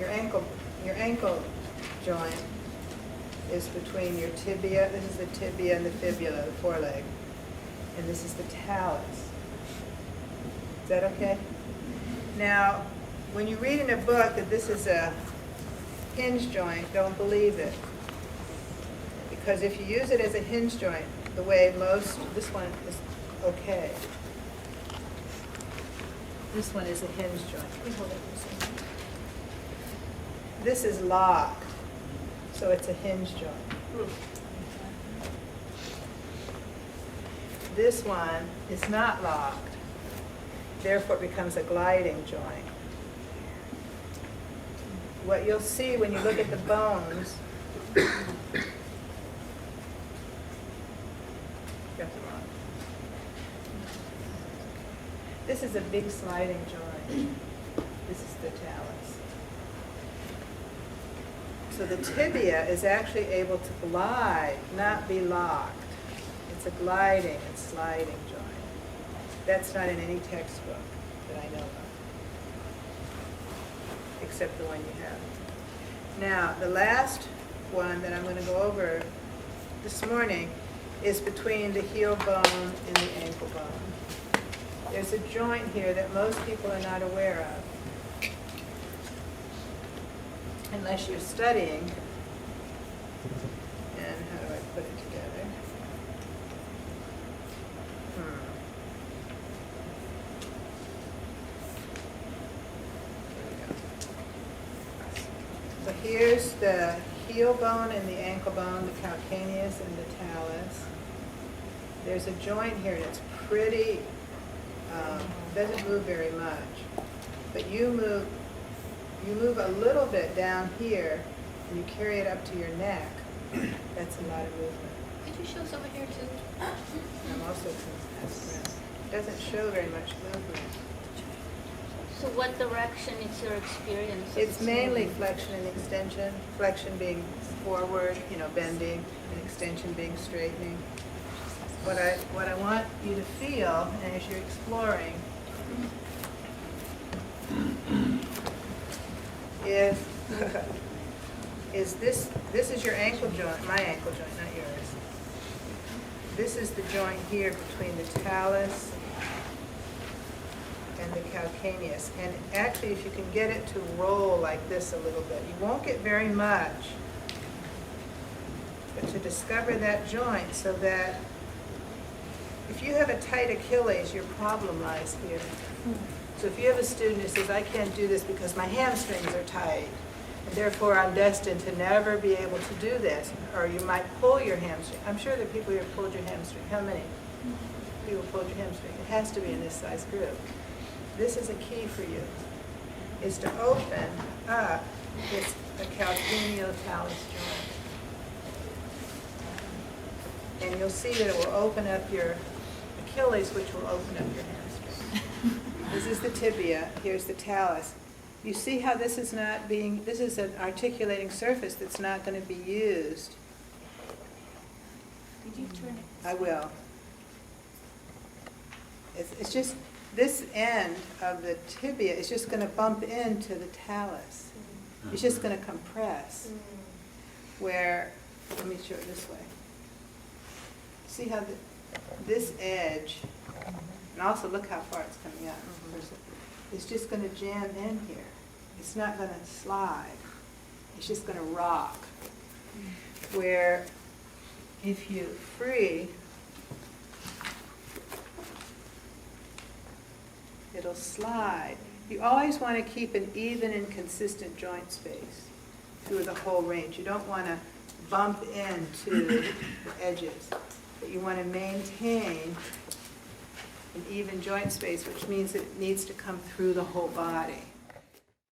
your ankle joint is between your tibia, this is the tibia and the fibula, the foreleg, and this is the talus. Is that okay? Now, when you read in a book that this is a hinge joint, don't believe it. Because if you use it as a hinge joint, the way this one is okay. This one is a hinge joint. Let me hold it for a second. This is locked, so it's a hinge joint. This one is not locked, therefore it becomes a gliding joint. What you'll see when you look at the bones, this is a big sliding joint. This is the talus. So the tibia is actually able to glide, not be locked. It's a gliding and sliding joint. That's not in any textbook that I know of, except the one you have. Now, the last one that I'm going to go over this morning is between the heel bone and the ankle bone. There's a joint here that most people are not aware of, unless you're studying. And how do I put it together? So here's the heel bone and the ankle bone, the calcaneus and the talus. There's a joint here that's pretty, doesn't move very much, but you move a little bit down here and you carry it up to your neck. That's a lot of movement. Could you show us over here too? I'm also it doesn't show very much movement. So what direction is your experience? It's mainly flexion and extension. Flexion being forward, bending, and extension being straightening. What I want you to feel, and as you're exploring, is this is your ankle joint, my ankle joint, not yours. This is the joint here between the talus and the calcaneus. And actually, if you can get it to roll like this a little bit, you won't get very much, but to discover that joint so that if you have a tight Achilles, your problem lies here. So if you have a student who says, I can't do this because my hamstrings are tight, and therefore I'm destined to never be able to do this, or you might pull your hamstring. I'm sure there are people here who pulled your hamstring. How many people pulled your hamstring? It has to be in this size group. This is a key for you, is to open up this calcaneal talus joint. And you'll see that it will open up your Achilles, which will open up your hamstring. This is the tibia, here's the talus. You see how this is this is an articulating surface that's not going to be used. Did you turn it? I will. It's just, this end of the tibia is just going to bump into the talus. It's just going to compress. Where, let me show it this way. See how this edge, and also look how far it's coming out. It's just going to jam in here. It's not going to slide. It's just going to rock. Where if you free, it'll slide. You always want to keep an even and consistent joint space through the whole range. You don't want to bump into the edges, but you want to maintain an even joint space, which means it needs to come through the whole body.